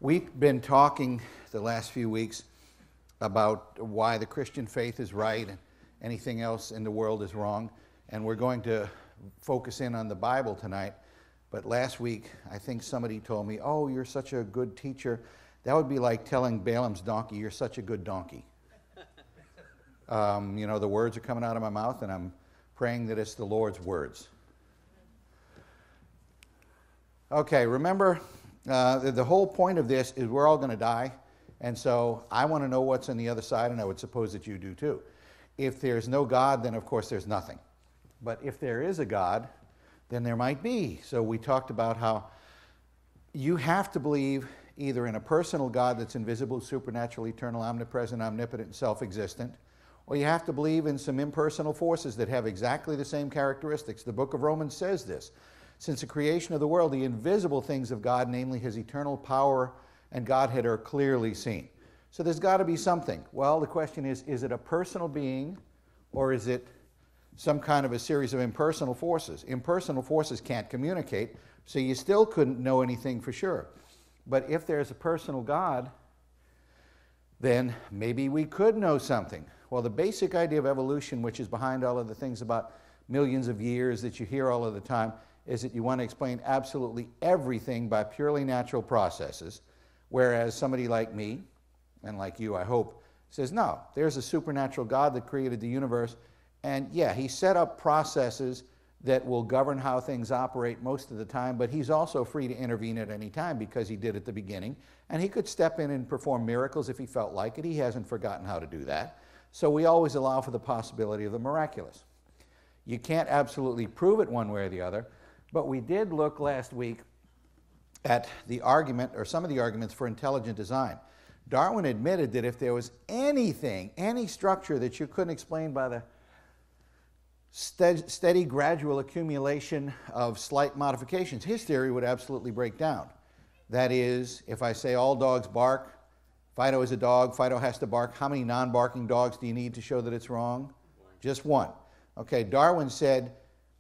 We've been talking the last few weeks about why the Christian faith is right and anything else in the world is wrong. And we're going to focus in on the Bible tonight. But last week, I think somebody told me, "Oh, you're such a good teacher." That would be like telling Balaam's donkey, "You're such a good donkey." The words are coming out of my mouth, and I'm praying that it's the Lord's words. Okay, remember, the whole point of this is we're all going to die. And so I want to know what's on the other side, and I would suppose that you do too. If there's no God, then of course there's nothing. But if there is a God, then there might be. So we talked about how you have to believe either in a personal God that's invisible, supernatural, eternal, omnipresent, omnipotent, and self-existent, or you have to believe in some impersonal forces that have exactly the same characteristics. The book of Romans says this. Since the creation of the world, the invisible things of God, namely his eternal power and Godhead, are clearly seen. So there's got to be something. Well, the question is it a personal being, or is it some kind of a series of impersonal forces? Impersonal forces can't communicate, so you still couldn't know anything for sure. But if there's a personal God, then maybe we could know something. Well, the basic idea of evolution, which is behind all of the things about millions of years that you hear all of the time, is that you want to explain absolutely everything by purely natural processes, whereas somebody like me, and like you, I hope, says, no, there's a supernatural God that created the universe, and yeah, he set up processes that will govern how things operate most of the time, but he's also free to intervene at any time because he did at the beginning, and he could step in and perform miracles if he felt like it. He hasn't forgotten how to do that. So we always allow for the possibility of the miraculous. You can't absolutely prove it one way or the other, but we did look last week at the argument, or some of the arguments for intelligent design. Darwin admitted that if there was anything, any structure that you couldn't explain by the steady gradual accumulation of slight modifications, his theory would absolutely break down. That is, if I say all dogs bark, Fido is a dog, Fido has to bark, how many non-barking dogs do you need to show that it's wrong? Just one. Okay, Darwin said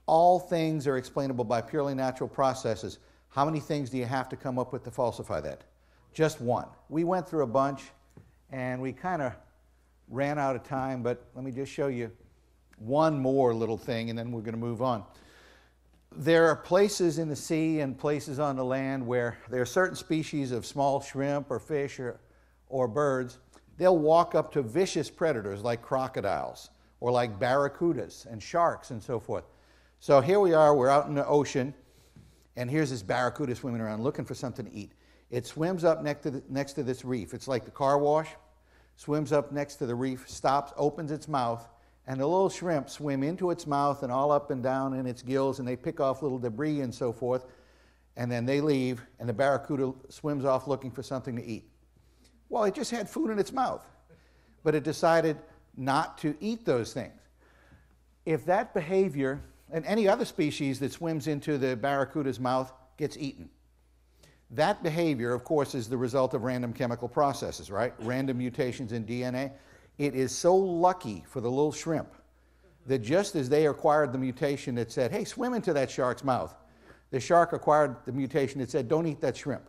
all things are explainable by purely natural processes. How many things do you have to come up with to falsify that? Just one. We went through a bunch, and we kind of ran out of time, but let me just show you one more little thing, and then we're going to move on. There are places in the sea and places on the land where there are certain species of small shrimp or fish or birds. They'll walk up to vicious predators like crocodiles or like barracudas and sharks and so forth. So here we are, we're out in the ocean, and here's this barracuda swimming around looking for something to eat. It swims up next to this reef. It's like the car wash. Swims up next to the reef, stops, opens its mouth, and the little shrimp swim into its mouth and all up and down in its gills, and they pick off little debris and so forth, and then they leave, and the barracuda swims off looking for something to eat. Well, it just had food in its mouth, but it decided not to eat those things. If that behavior, and any other species that swims into the barracuda's mouth gets eaten. That behavior, of course, is the result of random chemical processes, right? Random mutations in DNA. It is so lucky for the little shrimp that just as they acquired the mutation that said, hey, swim into that shark's mouth, the shark acquired the mutation that said, don't eat that shrimp.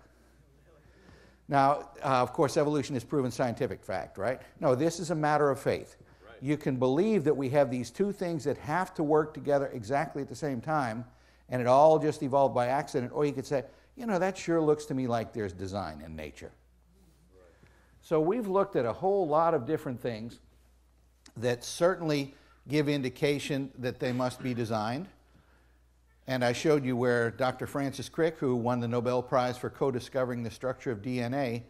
Now, of course, evolution is proven scientific fact, right? No, this is a matter of faith. You can believe that we have these two things that have to work together exactly at the same time, and it all just evolved by accident. Or you could say, that sure looks to me like there's design in nature. Right. So we've looked at a whole lot of different things that certainly give indication that they must be designed. And I showed you where Dr. Francis Crick, who won the Nobel Prize for co-discovering the structure of DNA,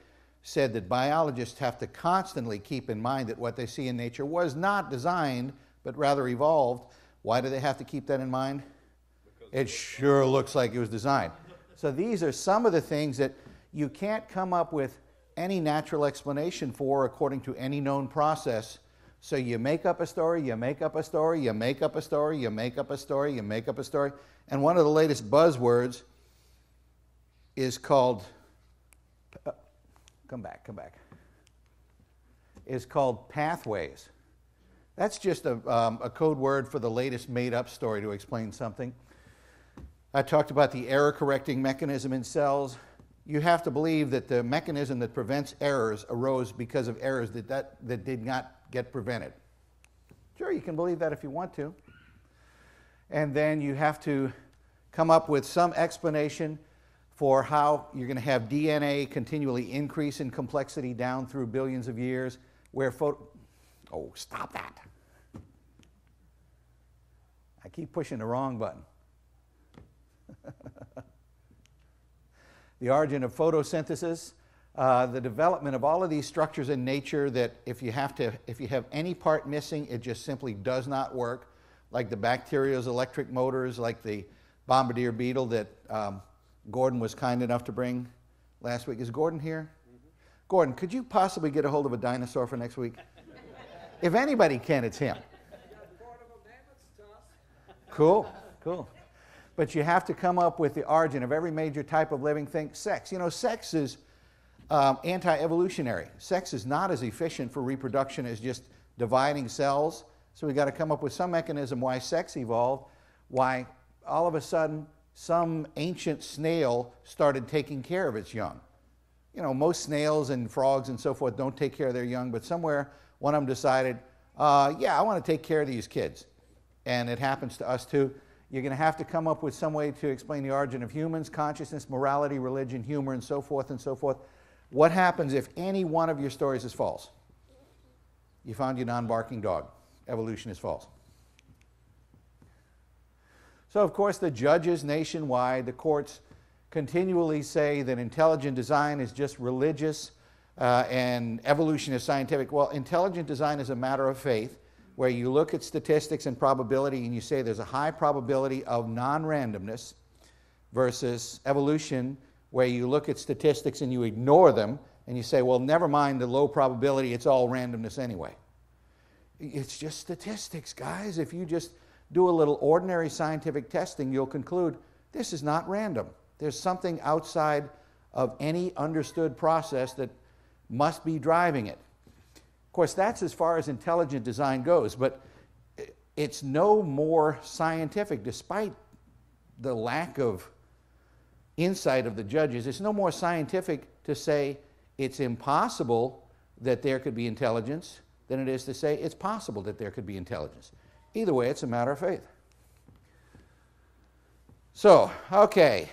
said that biologists have to constantly keep in mind that what they see in nature was not designed, but rather evolved. Why do they have to keep that in mind? It sure looks like it was designed. So these are some of the things that you can't come up with any natural explanation for according to any known process. So you make up a story, you make up a story, you make up a story, you make up a story, you make up a story. And one of the latest buzzwords is called is called pathways. That's just a code word for the latest made-up story to explain something. I talked about the error-correcting mechanism in cells. you have to believe that the mechanism that prevents errors arose because of errors that did not get prevented. Sure, you can believe that if you want to. And then you have to come up with some explanation for how you're going to have DNA continually increase in complexity down through billions of years, where oh, stop that. I keep pushing the wrong button. The origin of photosynthesis, the development of all of these structures in nature that if you have any part missing, it just simply does not work, like the bacteria's electric motors, like the bombardier beetle that Gordon was kind enough to bring last week. Is Gordon here? Mm-hmm. Gordon, could you possibly get a hold of a dinosaur for next week? If anybody can, it's him. Cool, cool. But you have to come up with the origin of every major type of living thing. Sex. You know, sex is anti-evolutionary. Sex is not as efficient for reproduction as just dividing cells. So we've got to come up with some mechanism why sex evolved, why all of a sudden some ancient snail started taking care of its young. You know, most snails and frogs and so forth don't take care of their young, but somewhere one of them decided, yeah, I want to take care of these kids. And it happens to us too. You're going to have to come up with some way to explain the origin of humans, consciousness, morality, religion, humor, and so forth and so forth. What happens if any one of your stories is false? You found your non-barking dog. Evolution is false. So, of course, the judges nationwide, the courts, continually say that intelligent design is just religious and evolution is scientific. Well, intelligent design is a matter of faith, where you look at statistics and probability and you say there's a high probability of non-randomness, versus evolution, where you look at statistics and you ignore them and you say, well, never mind the low probability, it's all randomness anyway. It's just statistics, guys. If you just do a little ordinary scientific testing, you'll conclude this is not random. There's something outside of any understood process that must be driving it. Of course, that's as far as intelligent design goes, but it's no more scientific, despite the lack of insight of the judges. It's no more scientific to say it's impossible that there could be intelligence than it is to say it's possible that there could be intelligence. Either way, it's a matter of faith. So, okay,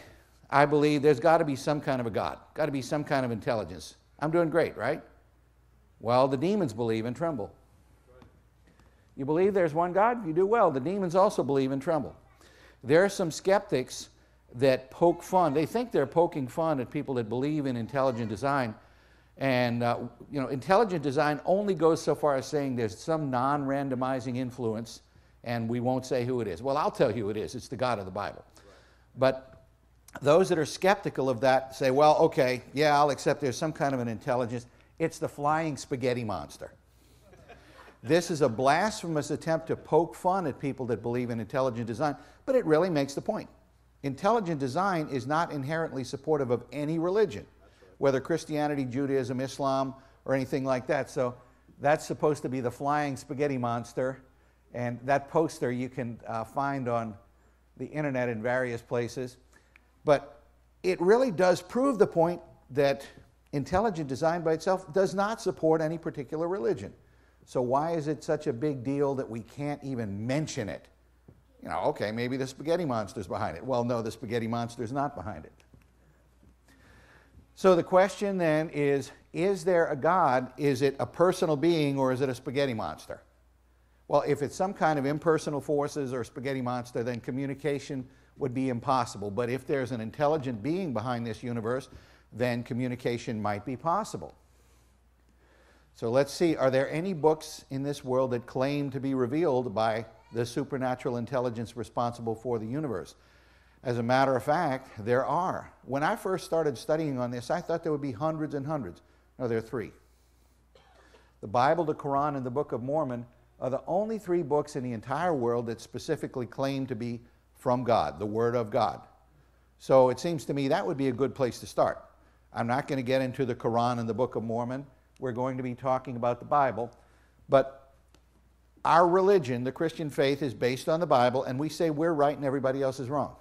I believe there's got to be some kind of a God, got to be some kind of intelligence. I'm doing great, right? Well, the demons believe and tremble. You believe there's one God? You do well. The demons also believe and tremble. There are some skeptics that poke fun. They think they're poking fun at people that believe in intelligent design. And, you know, intelligent design only goes so far as saying there's some non-randomizing influence, and we won't say who it is. Well, I'll tell you who it is. It's the God of the Bible. Right. But those that are skeptical of that say, well, okay, yeah, I'll accept there's some kind of an intelligence. It's the flying spaghetti monster. This is a blasphemous attempt to poke fun at people that believe in intelligent design, but it really makes the point. Intelligent design is not inherently supportive of any religion, whether Christianity, Judaism, Islam, or anything like that. So that's supposed to be the flying spaghetti monster, and that poster you can find on the internet in various places. But it really does prove the point that intelligent design by itself does not support any particular religion. So why is it such a big deal that we can't even mention it? You know, okay, maybe the spaghetti monster's behind it. Well, no, the spaghetti monster's not behind it. So the question then is there a God? Is it a personal being, or is it a spaghetti monster? Well, if it's some kind of impersonal forces or spaghetti monster, then communication would be impossible. But if there's an intelligent being behind this universe, then communication might be possible. So let's see, are there any books in this world that claim to be revealed by the supernatural intelligence responsible for the universe? As a matter of fact, there are. When I first started studying on this, I thought there would be hundreds and hundreds. No, there are 3. The Bible, the Quran, and the Book of Mormon are the only 3 books in the entire world that specifically claim to be from God, the Word of God. So it seems to me that would be a good place to start. I'm not going to get into the Quran and the Book of Mormon. We're going to be talking about the Bible. But our religion, the Christian faith, is based on the Bible, and we say we're right and everybody else is wrong.